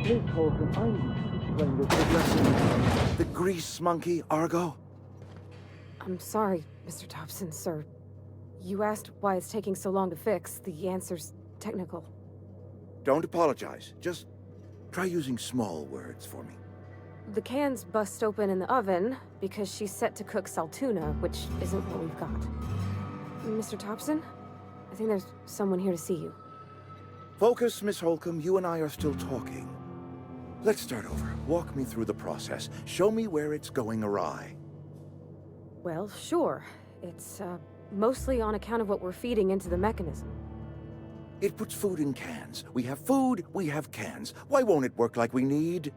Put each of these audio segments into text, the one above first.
Miss Holcomb, I need to explain this addressing the grease monkey, Argo. I'm sorry, Mr. Thompson, sir. You asked why it's taking so long to fix. The answer's technical. Don't apologize. Just try using small words for me. The cans bust open in the oven because she's set to cook saltuna, which isn't what we've got. Mr. Thompson? I think there's someone here to see you. Focus, Miss Holcomb. You and I are still talking. Let's start over. Walk me through the process. Show me where it's going awry. Well, sure. It's, mostly on account of what we're feeding into the mechanism. It puts food in cans. We have food, we have cans. Why won't it work like we need?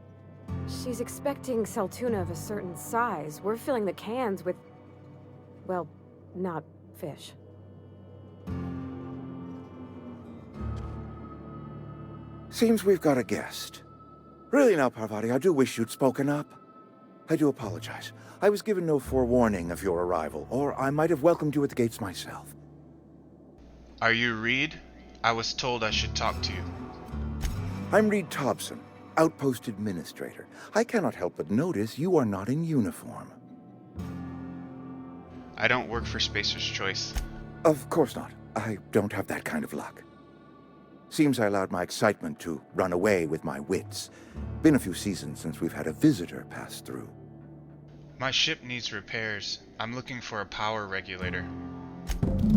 She's expecting saltuna of a certain size. We're filling the cans with, well, not fish. Seems we've got a guest. Really now, Parvati, I do wish you'd spoken up. I do apologize. I was given no forewarning of your arrival, or I might have welcomed you at the gates myself. Are you Reed? I was told I should talk to you. I'm Reed Thompson, Outpost Administrator. I cannot help but notice you are not in uniform. I don't work for Spacer's Choice. Of course not. I don't have that kind of luck. Seems I allowed my excitement to run away with my wits. Been a few seasons since we've had a visitor pass through. My ship needs repairs. I'm looking for a power regulator.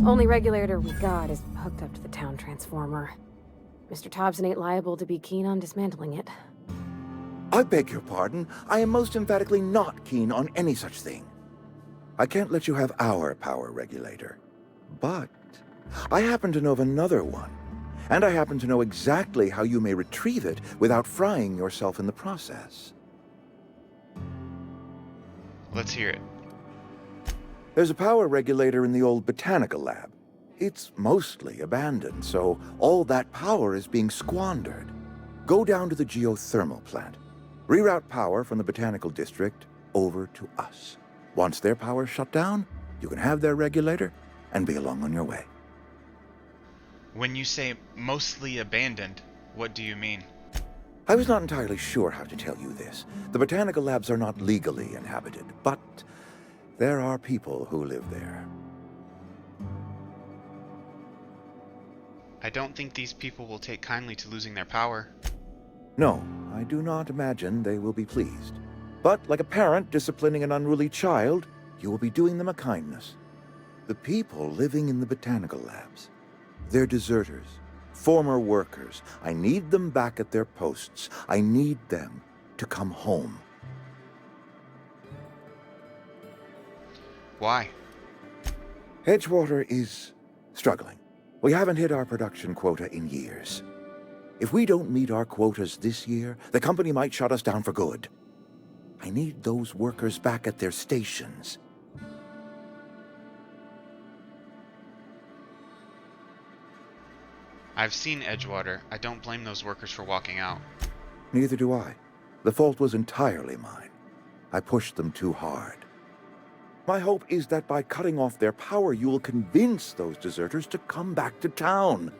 Only regulator we got is hooked up to the town transformer. Mr. Thompson ain't liable to be keen on dismantling it. I beg your pardon. I am most emphatically not keen on any such thing. I can't let you have our power regulator. But I happen to know of another one. And I happen to know exactly how you may retrieve it without frying yourself in the process. Let's hear it. There's a power regulator in the old botanical lab. It's mostly abandoned, so all that power is being squandered. Go down to the geothermal plant. Reroute power from the botanical district over to us. Once their power's shut down, you can have their regulator and be along on your way. When you say mostly abandoned, what do you mean? I was not entirely sure how to tell you this. The botanical labs are not legally inhabited, but there are people who live there. I don't think these people will take kindly to losing their power. No, I do not imagine they will be pleased. But like a parent disciplining an unruly child, you will be doing them a kindness. The people living in the botanical labs, they're deserters, former workers. I need them back at their posts. I need them to come home. Why? Edgewater is struggling. We haven't hit our production quota in years. If we don't meet our quotas this year, the company might shut us down for good. I need those workers back at their stations. I've seen Edgewater. I don't blame those workers for walking out. Neither do I. The fault was entirely mine. I pushed them too hard. My hope is that by cutting off their power, you will convince those deserters to come back to town.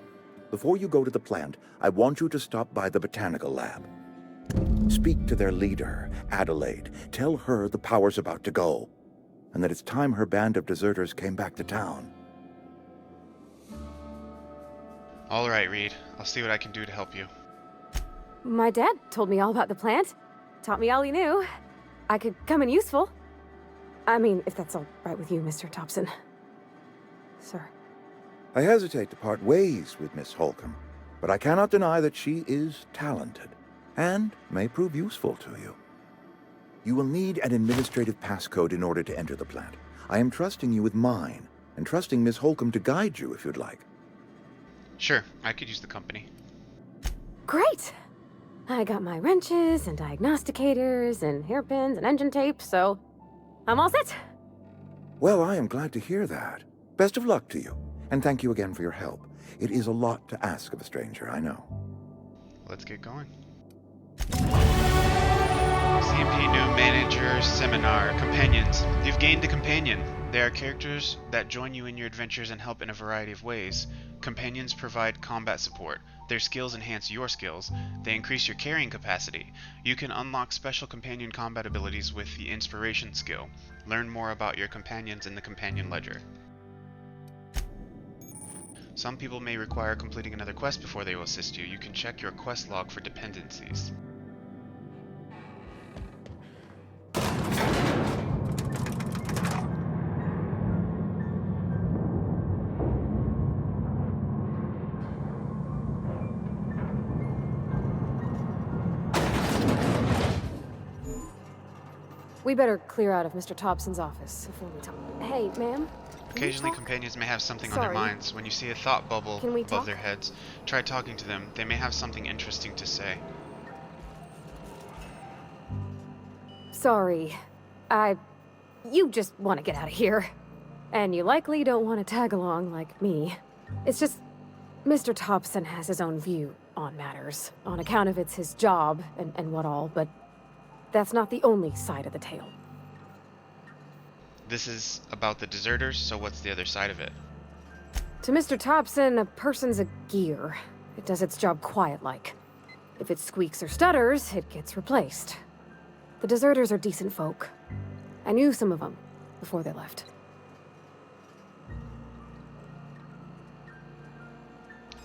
Before you go to the plant, I want you to stop by the botanical lab. Speak to their leader, Adelaide. Tell her the power's about to go, and that it's time her band of deserters came back to town. All right, Reed. I'll see what I can do to help you. My dad told me all about the plant. Taught me all he knew. I could come in useful. I mean, if that's all right with you, Mr. Thompson. Sir. I hesitate to part ways with Miss Holcomb, but I cannot deny that she is talented and may prove useful to you. You will need an administrative passcode in order to enter the plant. I am trusting you with mine, and trusting Miss Holcomb to guide you if you'd like. Sure, I could use the company. Great! I got my wrenches and diagnosticators and hairpins and engine tape, so I'm all set. Well, I am glad to hear that. Best of luck to you, and thank you again for your help. It is a lot to ask of a stranger, I know. Let's get going. CMP New Manager Seminar. Companions. You've gained a companion. They are characters that join you in your adventures and help in a variety of ways. Companions provide combat support. Their skills enhance your skills. They increase your carrying capacity. You can unlock special companion combat abilities with the Inspiration skill. Learn more about your companions in the Companion Ledger. Some people may require completing another quest before they will assist you. You can check your quest log for dependencies. We better clear out of Mr. Thompson's office before we talk. Hey, ma'am? Occasionally, companions may have something on Sorry. their minds. When you see a thought bubble Can we above talk? their heads, try talking to them. They may have something interesting to say. Sorry. You just want to get out of here. And you likely don't want to tag along like me. It's just, Mr. Thompson has his own view on matters, on account of it's his job and what all, but that's not the only side of the tale. This is about the deserters, so what's the other side of it? To Mr. Thompson, a person's a gear. It does its job quiet-like. If it squeaks or stutters, it gets replaced. The deserters are decent folk. I knew some of them before they left.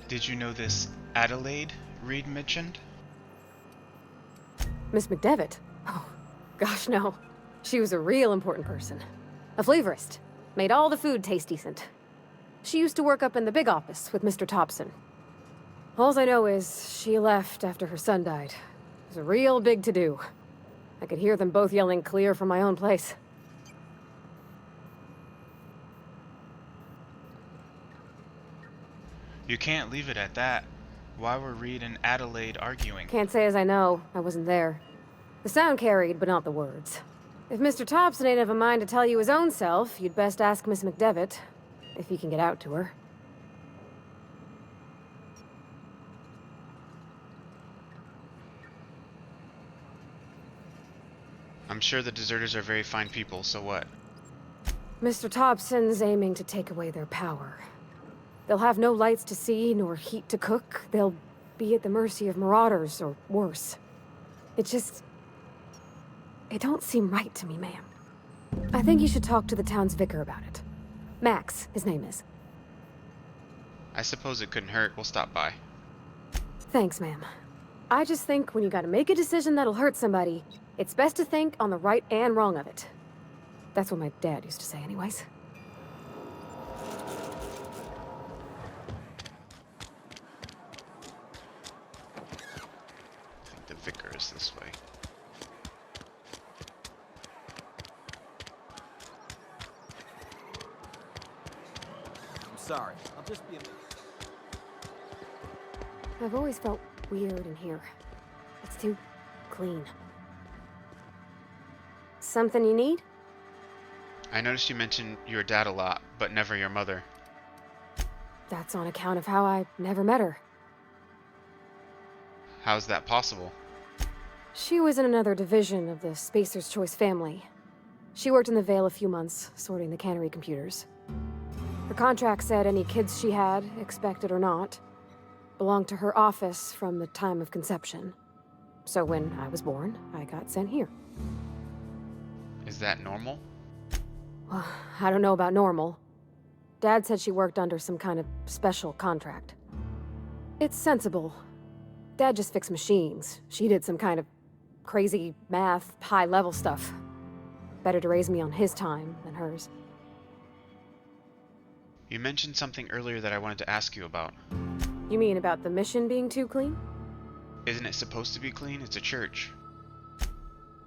Did you know this Adelaide Reed mentioned? Miss McDevitt? Oh, gosh, no. She was a real important person. A flavorist. Made all the food taste decent. She used to work up in the big office with Mr. Thompson. Alls I know is she left after her son died. It was a real big to-do. I could hear them both yelling clear from my own place. You can't leave it at that. Why were Reed and Adelaide arguing? Can't say as I know. I wasn't there. The sound carried, but not the words. If Mr. Thompson ain't of a mind to tell you his own self, you'd best ask Miss McDevitt, if he can get out to her. I'm sure the deserters are very fine people, so what? Mr. Thompson's aiming to take away their power. They'll have no lights to see, nor heat to cook. They'll be at the mercy of marauders, or worse. It don't seem right to me, ma'am. I think you should talk to the town's vicar about it. Max, his name is. I suppose it couldn't hurt. We'll stop by. Thanks, ma'am. I just think when you gotta make a decision that'll hurt somebody, it's best to think on the right and wrong of it. That's what my dad used to say anyways. I think the vicar is this way. I'm sorry. I'll just be a minute. I've always felt weird in here. It's too clean. Something you need? I noticed you mentioned your dad a lot, but never your mother. That's on account of how I never met her. How's that possible? She was in another division of the Spacer's Choice family. She worked in the Vale a few months, sorting the cannery computers. Her contract said any kids she had, expected or not, belonged to her office from the time of conception. So when I was born, I got sent here. Is that normal? Well, I don't know about normal. Dad said she worked under some kind of special contract. It's sensible. Dad just fixed machines. She did some kind of crazy math, high-level stuff. Better to raise me on his time than hers. You mentioned something earlier that I wanted to ask you about. You mean about the mission being too clean? Isn't it supposed to be clean? It's a church.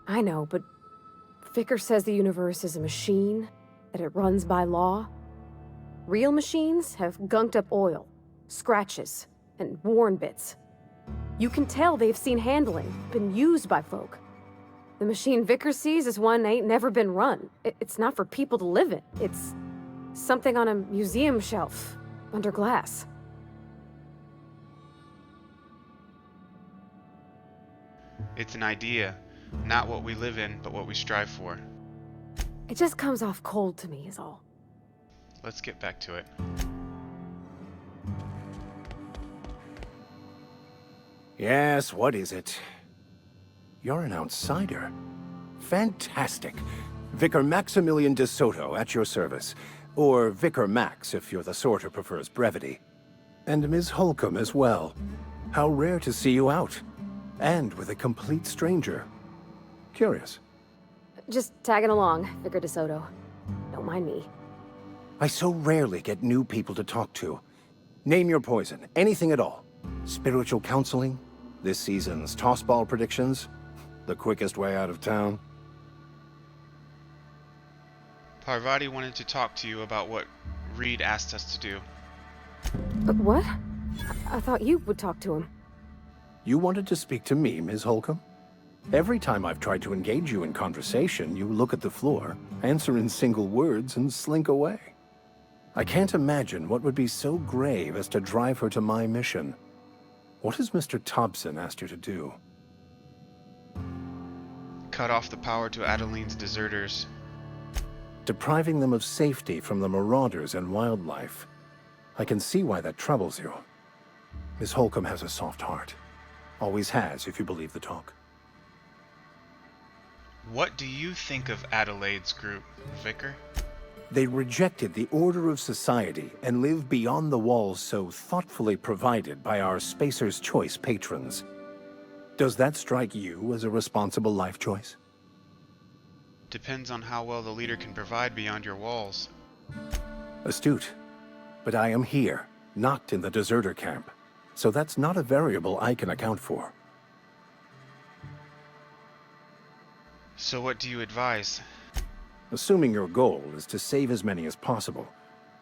I know, but Vicker says the universe is a machine, that it runs by law. Real machines have gunked up oil, scratches, and worn bits. You can tell they've seen handling, been used by folk. The machine Vicker sees is one ain't never been run. It's not for people to live in. It's something on a museum shelf, under glass. It's an idea. Not what we live in, but what we strive for. It just comes off cold to me, is all. Let's get back to it. Yes, what is it? You're an outsider. Fantastic. Vicar Maximilian de Soto, at your service. Or Vicar Max, if you're the sort who prefers brevity. And Ms. Holcomb as well. How rare to see you out. And with a complete stranger. Curious. Just tagging along, Vicar DeSoto. Don't mind me. I so rarely get new people to talk to. Name your poison, anything at all. Spiritual counseling? This season's tossball predictions? The quickest way out of town? Parvati wanted to talk to you about what Reed asked us to do. What? I thought you would talk to him. You wanted to speak to me, Ms. Holcomb? Every time I've tried to engage you in conversation, you look at the floor, answer in single words, and slink away. I can't imagine what would be so grave as to drive her to my mission. What has Mr. Thompson asked you to do? Cut off the power to Adeline's deserters. Depriving them of safety from the marauders and wildlife. I can see why that troubles you. Miss Holcomb has a soft heart. Always has, if you believe the talk. What do you think of Adelaide's group, Vicar? They rejected the order of society and live beyond the walls so thoughtfully provided by our Spacer's Choice patrons. Does that strike you as a responsible life choice? Depends on how well the leader can provide beyond your walls. Astute. But I am here, not in the deserter camp. So that's not a variable I can account for. So what do you advise? Assuming your goal is to save as many as possible,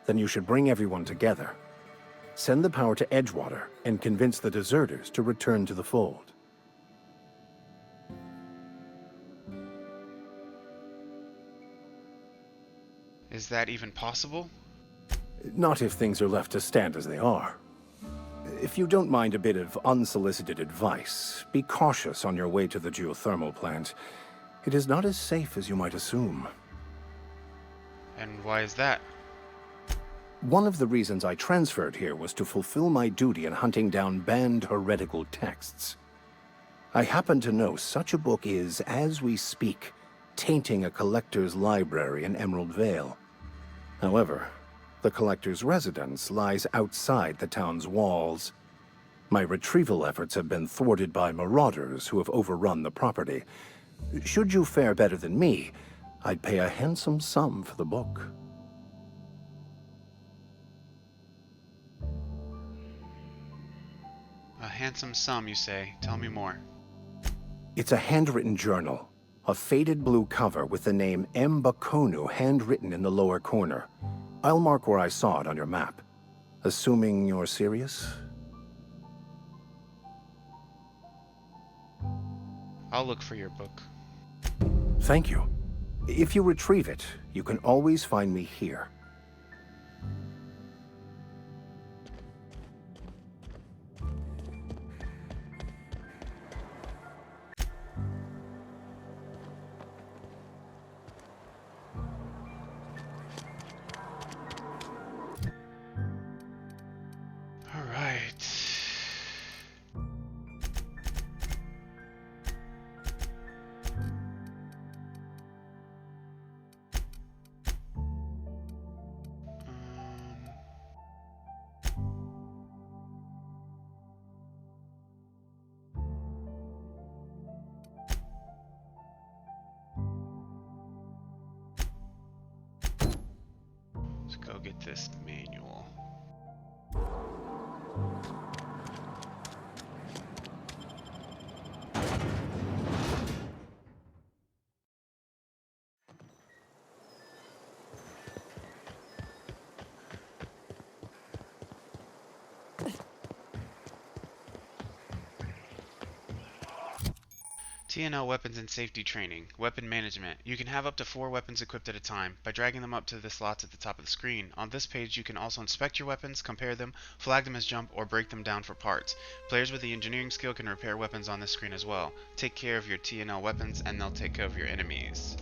then you should bring everyone together. Send the power to Edgewater and convince the deserters to return to the fold. Is that even possible? Not if things are left to stand as they are. If you don't mind a bit of unsolicited advice, be cautious on your way to the geothermal plant. It is not as safe as you might assume. And why is that? One of the reasons I transferred here was to fulfill my duty in hunting down banned heretical texts. I happen to know such a book is, as we speak, tainting a collector's library in Emerald Vale. However, the collector's residence lies outside the town's walls. My retrieval efforts have been thwarted by marauders who have overrun the property. Should you fare better than me, I'd pay a handsome sum for the book. A handsome sum, you say. Tell me more. It's a handwritten journal, a faded blue cover with the name M. Bakonu handwritten in the lower corner. I'll mark where I saw it on your map. Assuming you're serious? I'll look for your book. Thank you. If you retrieve it, you can always find me here. All right. Let's go get this manual. TNL Weapons and Safety Training. Weapon Management. You can have up to 4 weapons equipped at a time by dragging them up to the slots at the top of the screen. On this page you can also inspect your weapons, compare them, flag them as jump, or break them down for parts. Players with the engineering skill can repair weapons on this screen as well. Take care of your TNL weapons and they'll take care of your enemies.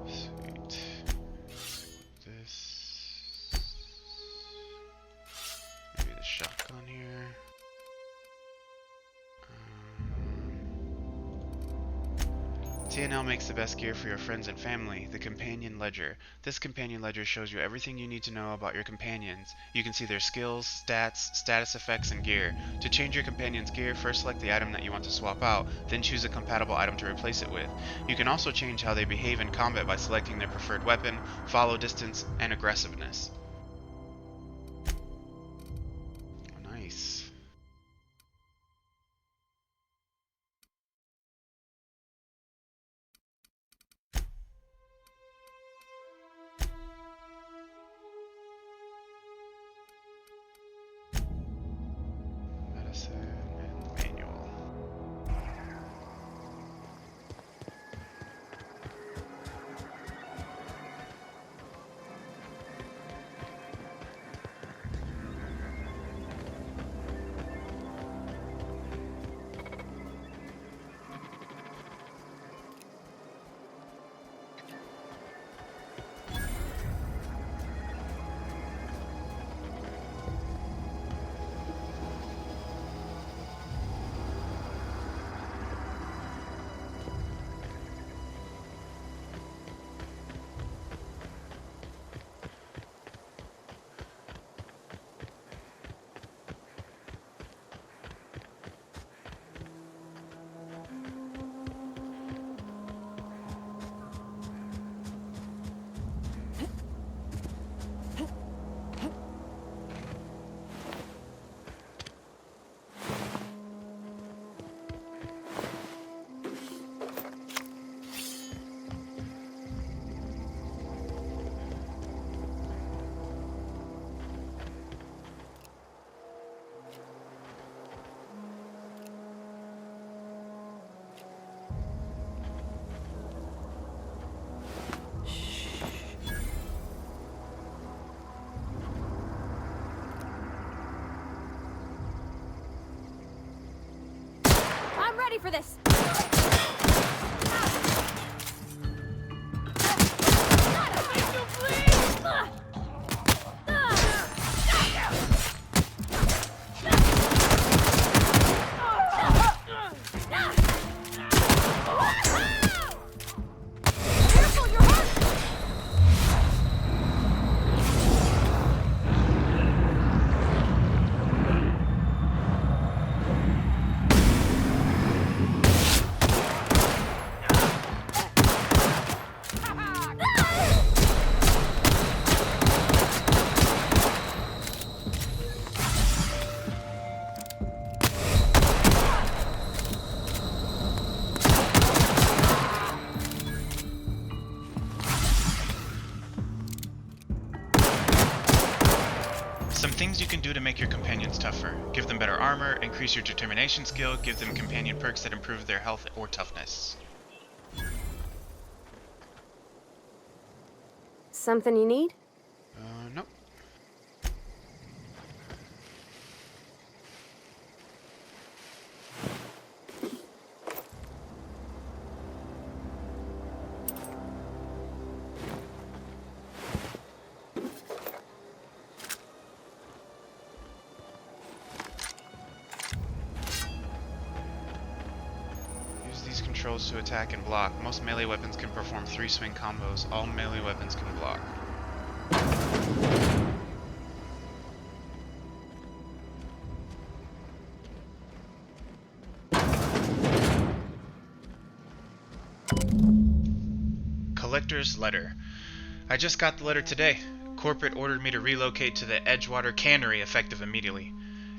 Sweet. This. Maybe the shotgun here. TNL makes the best gear for your friends and family, the Companion Ledger. This Companion Ledger shows you everything you need to know about your companions. You can see their skills, stats, status effects, and gear. To change your companion's gear, first select the item that you want to swap out, then choose a compatible item to replace it with. You can also change how they behave in combat by selecting their preferred weapon, follow distance, and aggressiveness. Nice. Medicine and manual. I'm ready for this! Careful, you're hurt! Some things you can do to make your companions tougher. Give them better armor, increase your determination skill, give them companion perks that improve their health or toughness. Something you need? Nope. Use these controls to attack and block. Most melee weapons can perform 3 swing combos. All melee weapons can block. Collector's Letter. I just got the letter today. Corporate ordered me to relocate to the Edgewater Cannery effective immediately.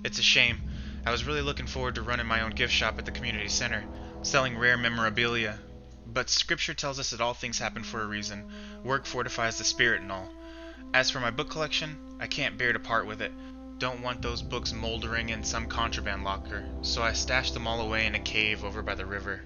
It's a shame. I was really looking forward to running my own gift shop at the community center, selling rare memorabilia. But scripture tells us that all things happen for a reason. Work fortifies the spirit and all. As for my book collection, I can't bear to part with it. Don't want those books moldering in some contraband locker, so I stashed them all away in a cave over by the river.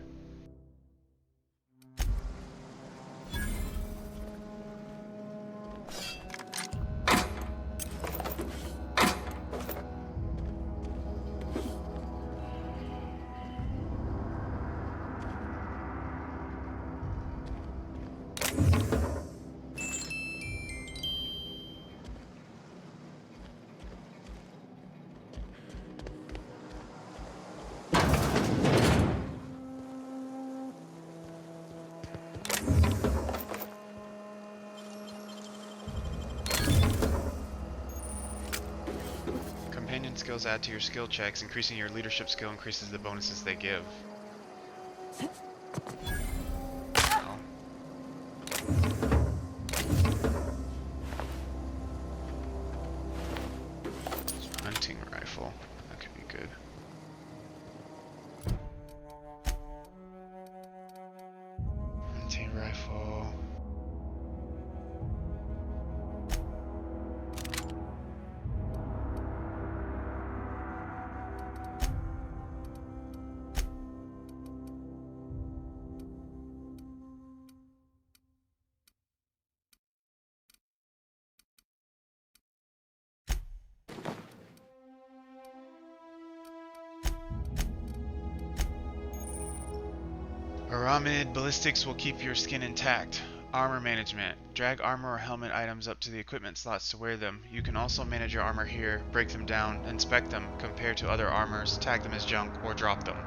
Companion skills add to your skill checks. Increasing your leadership skill increases the bonuses they give. Well. Hunting rifle. That could be good. Hunting rifle. Aramid ballistics will keep your skin intact. Armor management. Drag armor or helmet items up to the equipment slots to wear them. You can also manage your armor here, break them down, inspect them, compare to other armors, tag them as junk, or drop them.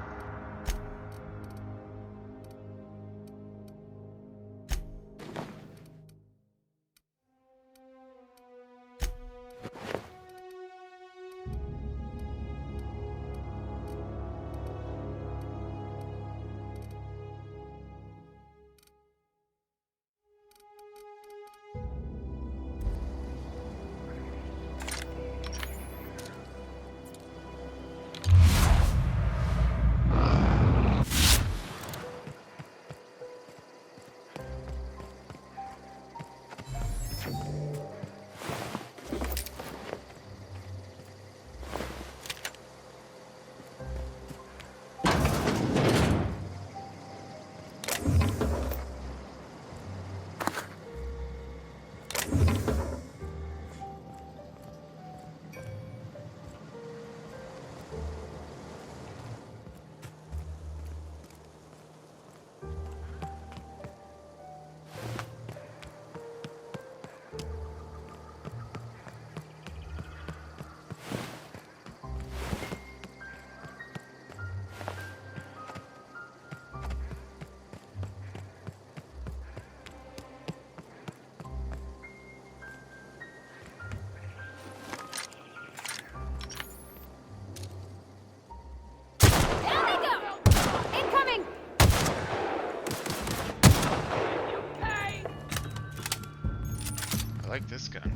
I like this gun.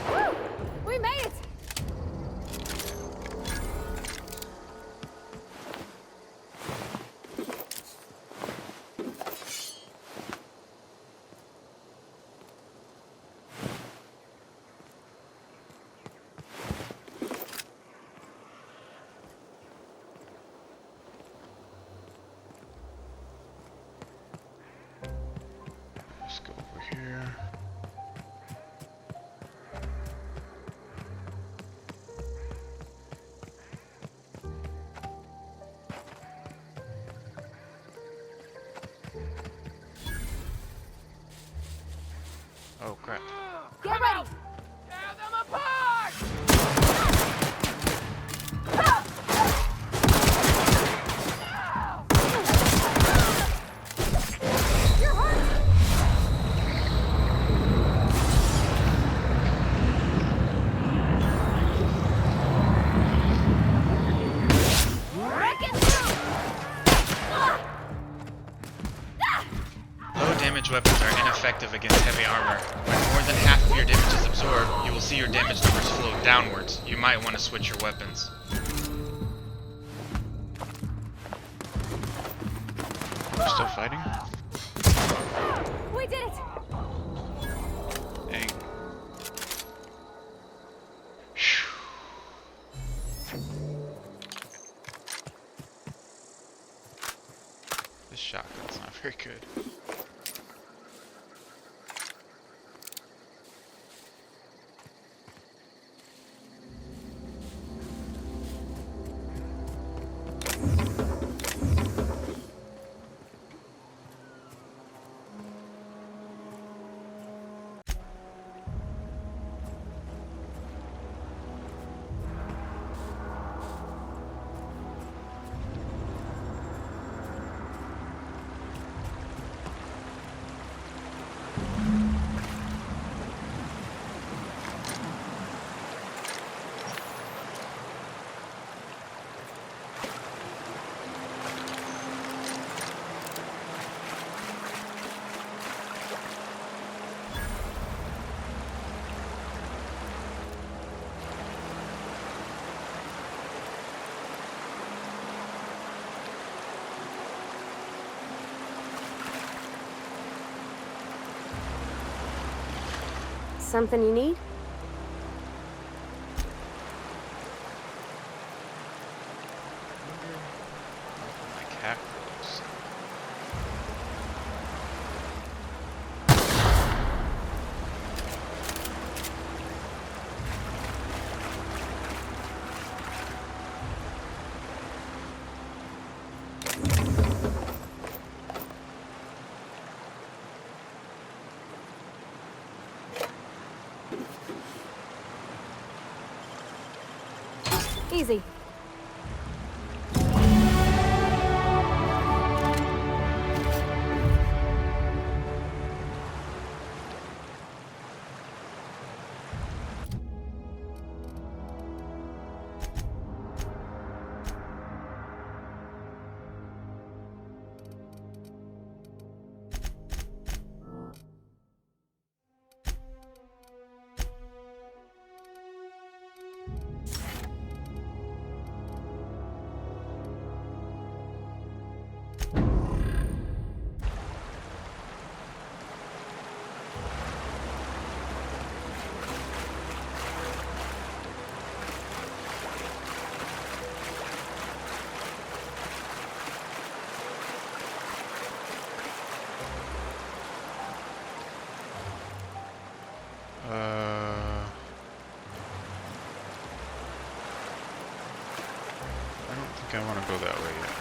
Woo! We made it! Let's go over here. Oh crap. Get ready! Tear them apart! You're hurt! Break it through! Low damage weapons are ineffective against heavy armor. When more than half of your damage is absorbed, you will see your damage numbers flow downwards. You might want to switch your weapons. We're still fighting? We did it! Dang. This shotgun's not very good. Something you need? My cat looks. Easy. I don't think I want to go that way yet.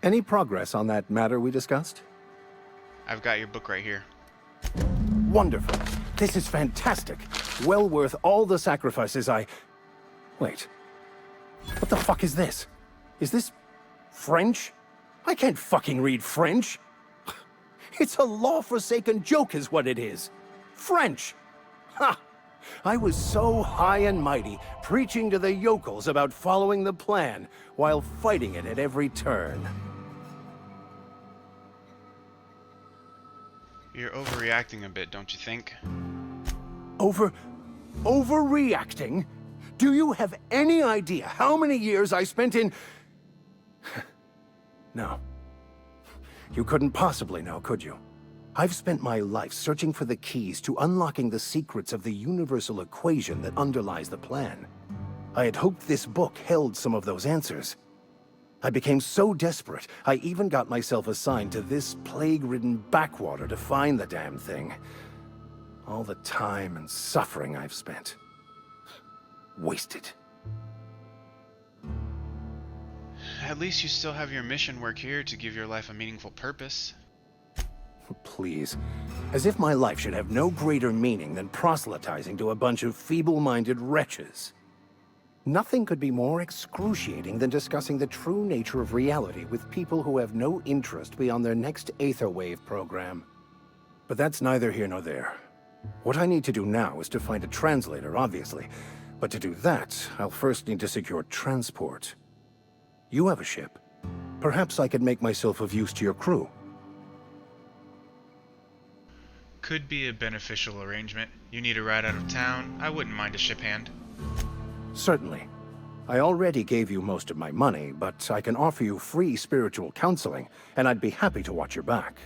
Any progress on that matter we discussed? I've got your book right here. Wonderful. This is fantastic. Well worth all the sacrifices I... Wait. What the fuck is this? Is this French? I can't fucking read French. It's a law-forsaken joke is what it is. French. Ha! I was so high and mighty, preaching to the yokels about following the plan, while fighting it at every turn. You're overreacting a bit, don't you think? Overreacting? Do you have any idea how many years I spent in... No. You couldn't possibly know, could you? I've spent my life searching for the keys to unlocking the secrets of the universal equation that underlies the plan. I had hoped this book held some of those answers. I became so desperate, I even got myself assigned to this plague-ridden backwater to find the damn thing. All the time and suffering I've spent. Wasted. At least you still have your mission work here to give your life a meaningful purpose. Please. As if my life should have no greater meaning than proselytizing to a bunch of feeble-minded wretches. Nothing could be more excruciating than discussing the true nature of reality with people who have no interest beyond their next Aetherwave program. But that's neither here nor there. What I need to do now is to find a translator, obviously. But to do that, I'll first need to secure transport. You have a ship. Perhaps I could make myself of use to your crew. Could be a beneficial arrangement. You need a ride out of town, I wouldn't mind a ship hand. Certainly. I already gave you most of my money, but I can offer you free spiritual counseling, and I'd be happy to watch your back.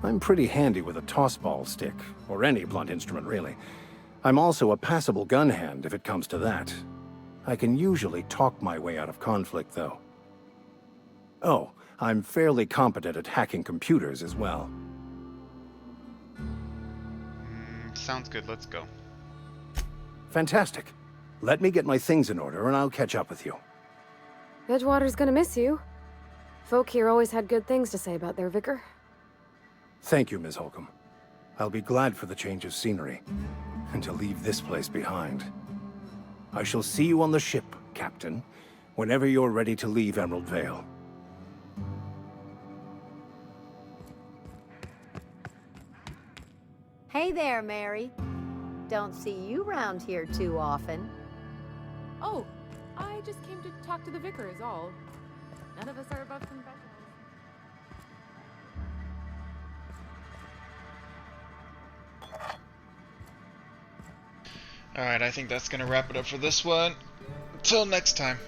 I'm pretty handy with a tossball stick, or any blunt instrument really. I'm also a passable gun hand if it comes to that. I can usually talk my way out of conflict, though. Oh, I'm fairly competent at hacking computers as well. Sounds good, let's go. Fantastic. Let me get my things in order and I'll catch up with you. Edgewater's gonna miss you. Folk here always had good things to say about their vicar. Thank you, Ms. Holcomb. I'll be glad for the change of scenery, and to leave this place behind. I shall see you on the ship, Captain, whenever you're ready to leave Emerald Vale. Hey there, Mary. Don't see you round here too often. Oh, I just came to talk to the vicar is all. None of us are above confessionals. Alright, I think that's gonna wrap it up for this one. Until next time.